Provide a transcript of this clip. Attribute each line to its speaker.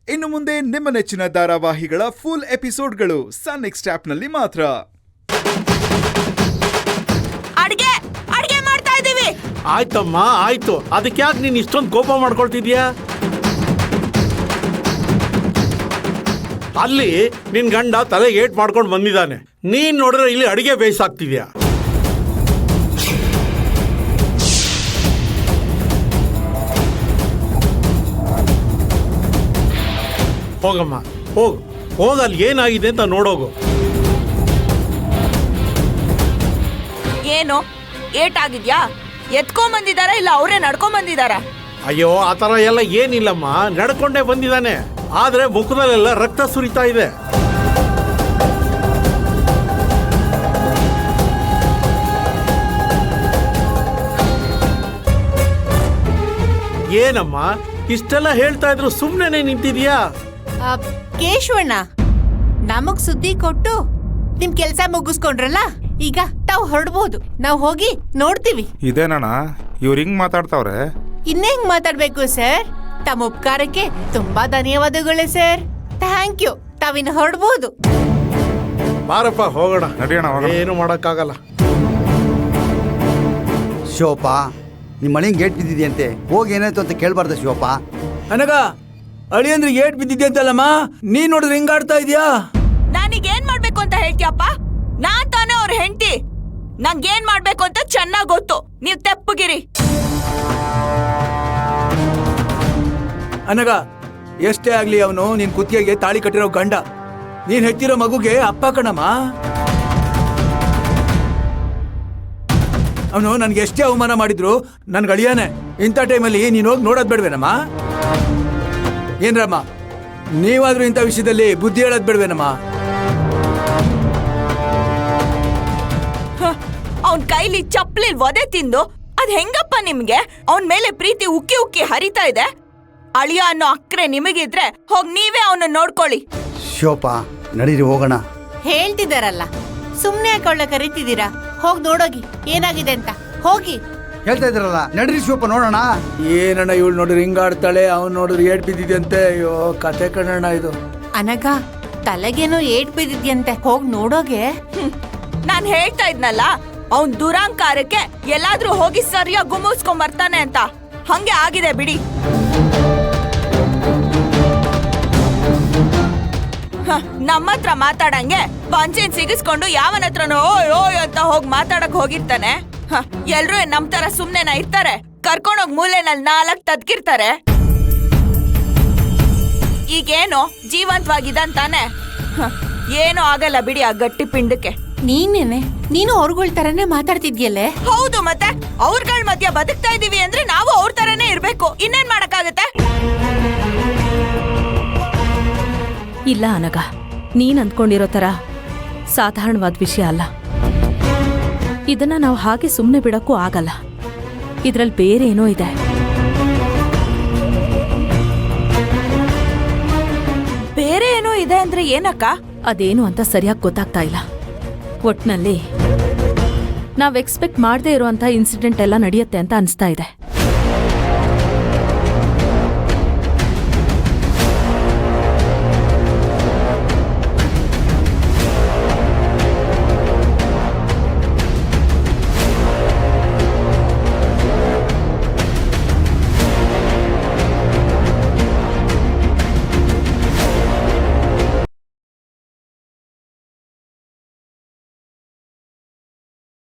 Speaker 1: ಇನ್ನು ಮುಂದೆ ನಿಮ್ಮ ನೆಚ್ಚಿನ ಧಾರಾವಾಹಿಗಳ ಫುಲ್ ಎಪಿಸೋಡ್ಗಳು ಸನ್ ನೆಕ್ಸ್ಟ್ ಆಪ್ನಲ್ಲಿ ಮಾತ್ರ.
Speaker 2: ಅಡ್ಗೆ ಮಾಡ್ತಾ ಇದೀವಿ.
Speaker 3: ಆಯ್ತಮ್ಮ ಆಯ್ತು, ಅದಕ್ಕೆ ಯಾಕೆ ನೀನ್ ಇಷ್ಟೊಂದು ಕೋಪ ಮಾಡ್ಕೊಳ್ತಿದ್ಯಾ? ಅಲ್ಲಿ ನಿನ್ ಗಂಡ ತಲೆ ಏಟ್ ಮಾಡ್ಕೊಂಡು ಬಂದಿದ್ದಾನೆ, ನೀನ್ ನೋಡಿದ್ರೆ ಇಲ್ಲಿ ಅಡಿಗೆ ಬೇಯಿಸಾಕ್ತಿದ್ಯಾ? ಹೋಗಮ್ಮ ಹೋಗಲ್ಲಿ ಏನಾಗಿದೆ ಅಂತ ನೋಡೋಗು.
Speaker 2: ಏನು ಏಟಾಗಿದ್ಯಾ? ಎತ್ಕೊಂಡ್ ಬಂದಿದಾರ ಇಲ್ಲ ಅವರೇ ನಡ್ಕೊಂಡ್ ಬಂದಿದಾರ?
Speaker 3: ಅಯ್ಯೋ ಆ ಥರ ಎಲ್ಲ ಏನಿಲ್ಲಮ್ಮ, ನಡ್ಕೊಂಡೇ ಬಂದಿದ್ದಾನೆ. ಆದ್ರೆ ಮುಖದಲ್ಲೆಲ್ಲ ರಕ್ತ ಸುರಿತಾ ಇದೆ. ಏನಮ್ಮ ಇಷ್ಟೆಲ್ಲ ಹೇಳ್ತಾ ಇದ್ರು ಸುಮ್ನೆ ನಿಂತಿದ್ಯಾ?
Speaker 4: ಕೇಶವಣ್ಣ, ನಮಗ್ ಸುದ್ದಿ ಕೊಟ್ಟು ನಿಮ್ ಕೆಲ್ಸ ಮುಗಿಸ್ಕೊಂಡ್ರಲ್ಲ, ಈಗ ತಾವ್ ಹೊರಡ್ಬೋದು. ನಾವ್ ಹೋಗಿ ನೋಡ್ತೀವಿ.
Speaker 5: ಇದೇನಣ್ಣ ಇವ್ರು ಹಿಂಗ್ ಮಾತಾಡ್ತಾವ್ರೆ?
Speaker 4: ಇನ್ನೆಂಗ್ ಮಾತಾಡ್ಬೇಕು ಸರ್? ತಮ್ಮ ಉಪಕಾರಕ್ಕೆ ತುಂಬಾ ಧನ್ಯವಾದಗಳು ಸರ್. Thank you. ತಾವಿನ್ ಹೊರಡ್ಬೋದು.
Speaker 3: ಬಾರಪ್ಪ ಹೋಗೋಣ.
Speaker 5: ನಡಿಯೋಣ.
Speaker 3: ಏನು ಮಾಡಕ್ಕಾಗಲ್ಲ.
Speaker 6: ಶಿವಪ್ಪ, ನಿಮ್ಮ ಮನೆಗೆ ಗೇಟ್ ಬಿದ್ದಿದೆಯಂತೆ, ಹೋಗಿ ಏನಾಯ್ತು ಅಂತ ಕೇಳ್ಬಾರ್ದ ಶಿವಪ್ಪ?
Speaker 7: ಅನಗ ಅಳಿ ಅಂದ್ರೆ ಗೇಟ್ ಬಿದ್ದಿದ್ದೆ ಅಂತಲ್ಲಮ್ಮ, ನೀನ್ ನೋಡಿದ್ರೆ ಹಿಂಗಾಡ್ತಾ ಇದೀಯಾ?
Speaker 2: ನಾನೀಗ ಏನ್ ಮಾಡ್ಬೇಕು ಅಂತ ಹೇಳ್ತೀಯಪ್ಪ? ನಾನ್ ತಾನೇ ಅವ್ರ ಹೆಂಡತಿ, ನಂಗೇನ್ ಮಾಡ್ಬೇಕು ಅಂತ ಚೆನ್ನಾಗ್ ಗೊತ್ತು. ನೀವ್ ತೆಪ್ಪಗಿರಿ.
Speaker 7: ಅನಗ ಎಷ್ಟೇ ಆಗ್ಲಿ ಅವನು ನಿನ್ ಕುತ್ತಿಗೆಗೆ ತಾಳಿ ಕಟ್ಟಿರೋ ಗಂಡ, ನೀನ್ ಹೆತ್ತಿರೋ ಮಗುಗೆ ಅಪ್ಪ ಕಣಮ್ಮ. ಅವನು ನನ್ಗೆ ಎಷ್ಟೇ ಅವಮಾನ ಮಾಡಿದ್ರು ನನ್ ಗಳಿಯಾನೆ. ಇಂಥ ಟೈಮಲ್ಲಿ ನೀನ್ ಹೋಗಿ ನೋಡೋದ್ ಬೇಡ್ವೇನಮ್ಮ? ಏನ್ರಮ್ಮ, ನೀವಾದ್ರೂ ಇಂಥ ವಿಷಯದಲ್ಲಿ ಬುದ್ಧಿ ಹೇಳೋದ್ ಬೇಡ್ವೇನಮ್ಮ?
Speaker 2: ಅವನ್ ಕೈಲಿ ಚಪ್ಲಿಲ್ ಒದೆ ತಿಂದು ಅದ್ ಹೆಂಗಪ್ಪ ನಿಮ್ಗೆ? ಅವನ್ ಮೇಲೆ ಪ್ರೀತಿ ಉಕ್ಕಿ ಉಕ್ಕಿ ಹರಿತಾ ಇದೆ. ಅಳಿಯ ಅನ್ನೋ ಅಕ್ರೆ ನಿಮಗಿದ್ರೆ ಹೋಗ್ ನೀವೇ ಅವನ್ನ ನೋಡ್ಕೊಳ್ಳಿ.
Speaker 6: ಶಿವಪ್ಪ, ನಡೀರಿ ಹೋಗೋಣ.
Speaker 4: ಹೇಳ್ತಿದಾರಲ್ಲ, ಸುಮ್ನೆ ಯಾಕೆ ಕರೀತಿದ್ದೀರಾ? ಹೋಗ್ ನೋಡೋಗಿ ಏನಾಗಿದೆ ಅಂತ. ಹೋಗಿ.
Speaker 6: ಹೇಳ್ತಾ ಇದ್ರಲ್ಲ, ನಡೀರಿ ಶಿವಪ್ಪ ನೋಡೋಣ.
Speaker 7: ಏನಣ್ಣ ಇವಳು ನೋಡ್ರಿ ಹಿಂಗಾಡ್ತಾಳೆ, ಅವ್ನು ನೋಡ್ರಿ ಏಟ್ ಬಿದ್ದಿದ್ಯಂತೆ. ಅಯ್ಯೋ ಕತೆ ಕಣಣ್ಣ ಇದು.
Speaker 4: ಅನಗ ತಲೆಗೇನೋ ಏಟ್ ಬಿದ್ದಿದ್ಯಂತೆ, ಹೋಗ್ ನೋಡೋಗೆ.
Speaker 2: ನಾನ್ ಹೇಳ್ತಾ ಇದ್ನಲ್ಲ, ಅವನ್ ದುರಾಂಕಾರಕ್ಕೆ ಎಲ್ಲಾದ್ರೂ ಹೋಗಿ ಸರಿಯಾಗಿ ಗುಮ್ಮಿಸ್ಕೊಂಡ್ ಬರ್ತಾನೆ ಅಂತ. ಹಂಗೆ ಆಗಿದೆ ಬಿಡಿ. ನಮ್ಮ ಹತ್ರ ಮಾತಾಡಂಗೆ ಪಂಚೇನ್ ಸಿಗಿಸ್ಕೊಂಡು ಯಾವನ ಹತ್ರನೋ ಓಯ್ ಅಂತ ಹೋಗಿ ಮಾತಾಡಕ್ ಹೋಗಿರ್ತಾನೆ. ಎಲ್ರೂ ನಮ್ ತರ ಸುಮ್ನೆನ ಇರ್ತಾರೆ? ಕರ್ಕೊಂಡೋಗ್ ಮೂಲೆನಲ್ಲಿ 4 ತದ್ಕಿರ್ತಾರೆ. ಈಗೇನೋ ಜೀವಂತವಾಗಿದಂತಾನೆ. ಏನೋ ಆಗಲ್ಲ ಬಿಡಿ ಆ ಗಟ್ಟಿ ಪಿಂಡಕ್ಕೆ.
Speaker 4: ನೀನು ಅವ್ರಗಳ ತರನೇ ಮಾತಾಡ್ತಿದ್ಯಲ್ಲೇ?
Speaker 2: ಹೌದು, ಮತ್ತೆ ಅವ್ರಗಳ ಮಧ್ಯ ಬದುಕ್ತಾ ಇದೀವಿ ಅಂದ್ರೆ ನಾವು ಅವ್ರ ತರನೇ ಇರ್ಬೇಕು. ಇನ್ನೇನ್ ಮಾಡಕ್ಕಾಗತ್ತೆ?
Speaker 8: ಇಲ್ಲ ಅನಗ, ನೀನ್ ಅಂದ್ಕೊಂಡಿರೋ ತರ ಸಾಧಾರಣವಾದ ವಿಷಯ ಅಲ್ಲ. ಇದನ್ನ ನಾವು ಹಾಗೆ ಸುಮ್ಮನೆ ಬಿಡಕ್ಕೂ ಆಗಲ್ಲ. ಇದ್ರಲ್ಲಿ ಬೇರೆ ಏನೋ ಇದೆ.
Speaker 2: ಬೇರೆ ಏನೋ ಇದೆ ಅಂದ್ರೆ ಏನಕ್ಕ?
Speaker 8: ಅದೇನು ಅಂತ ಸರಿಯಾಗಿ ಗೊತ್ತಾಗ್ತಾ ಇಲ್ಲ. ಒಟ್ನಲ್ಲಿ ನಾವ್ ಎಕ್ಸ್ಪೆಕ್ಟ್ ಮಾಡದೇ ಇರುವಂತ ಇನ್ಸಿಡೆಂಟ್ ಎಲ್ಲ ನಡೆಯುತ್ತೆ ಅಂತ ಅನ್ಸ್ತಾ ಇದೆ.